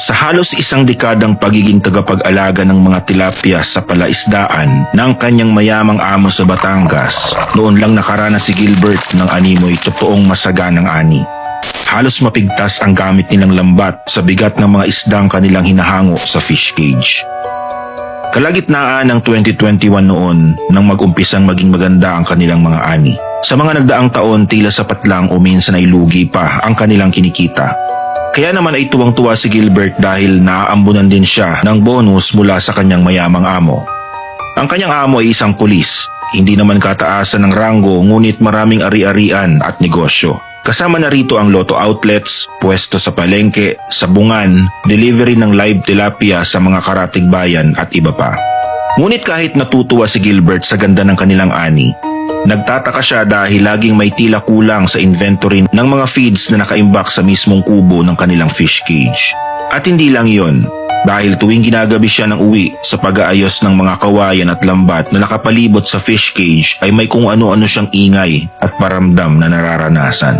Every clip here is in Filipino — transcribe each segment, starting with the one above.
Sa halos isang dekadang pagiging tagapag-alaga ng mga tilapia sa palaisdaan ng kanyang mayamang amo sa Batangas, noon lang nakaranas si Gilbert ng animoy totoong masaganang ani. Halos mapigtas ang gamit nilang lambat sa bigat ng mga isdang kanilang hinahango sa fish cage. Kalagitnaan ng 2021 noon nang mag-umpisang maging maganda ang kanilang mga ani. Sa mga nagdaang taon tila sapat lang o minsan ay lugi pa ang kanilang kinikita. Kaya naman ay tuwang-tuwa si Gilbert dahil naaambunan din siya ng bonus mula sa kanyang mayamang amo. Ang kanyang amo ay isang pulis, hindi naman kataasan ng ranggo ngunit maraming ari-arian at negosyo. Kasama na rito ang lotto outlets, pwesto sa palengke, sabungan, delivery ng live tilapia sa mga karatig bayan at iba pa. Ngunit kahit natutuwa si Gilbert sa ganda ng kanilang ani, nagtataka siya dahil laging may tila kulang sa inventory ng mga feeds na nakaimbak sa mismong kubo ng kanilang fish cage. At hindi lang yon, dahil tuwing ginagabi siya ng uwi sa pag-aayos ng mga kawayan at lambat na nakapalibot sa fish cage ay may kung ano-ano siyang ingay at paramdam na nararanasan.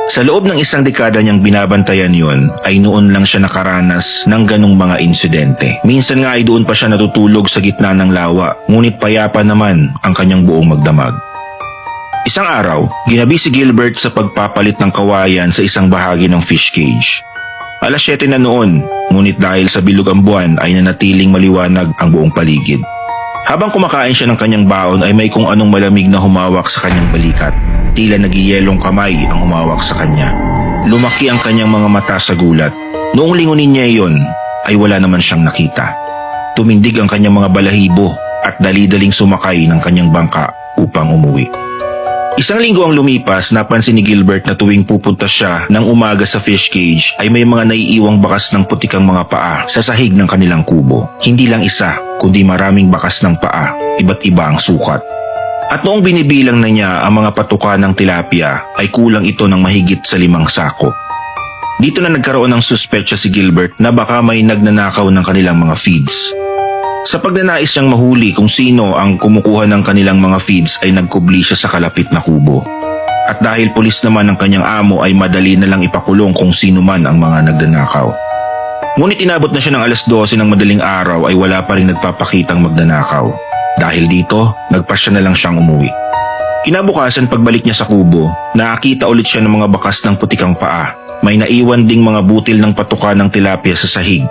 Sa loob ng isang dekada niyang binabantayan yon ay noon lang siya nakaranas ng ganong mga insidente. Minsan nga ay doon pa siya natutulog sa gitna ng lawa, ngunit payapa naman ang kanyang buong magdamag. Isang araw, ginabi si Gilbert sa pagpapalit ng kawayan sa isang bahagi ng fish cage. Alas 7 na noon, ngunit dahil sa bilog ang buwan ay nanatiling maliwanag ang buong paligid. Habang kumakain siya ng kanyang baon ay may kung anong malamig na humawak sa kanyang balikat. Tila nagiyelong kamay ang humawak sa kanya. Lumaki ang kanyang mga mata sa gulat. Noong lingunin niya iyon, ay wala naman siyang nakita. Tumindig ang kanyang mga balahibo at dali-daling sumakay ng kanyang bangka upang umuwi. Isang linggo ang lumipas, napansin ni Gilbert na tuwing pupunta siya ng umaga sa fish cage ay may mga naiiwang bakas ng putikang mga paa sa sahig ng kanilang kubo. Hindi lang isa, kundi maraming bakas ng paa, iba't iba ang sukat. At noong binibilang na niya ang mga patuka ng tilapia ay kulang ito ng mahigit sa 5 sako. Dito na nagkaroon ng suspetsya si Gilbert na baka may nagnanakaw ng kanilang mga feeds. Sa pagnanais niyang mahuli kung sino ang kumukuha ng kanilang mga feeds ay nagkubli siya sa kalapit na kubo. At dahil pulis naman ang kanyang amo ay madali na lang ipakulong kung sino man ang mga nagnanakaw. Ngunit inabot na siya ng alas 12 ng madaling araw ay wala pa rin nagpapakitang magnanakaw. Dahil dito, nagpasya na lang siyang umuwi. Kinabukasan pagbalik niya sa kubo, nakakita ulit siya ng mga bakas ng putikang paa. May naiwan ding mga butil ng patuka ng tilapia sa sahig.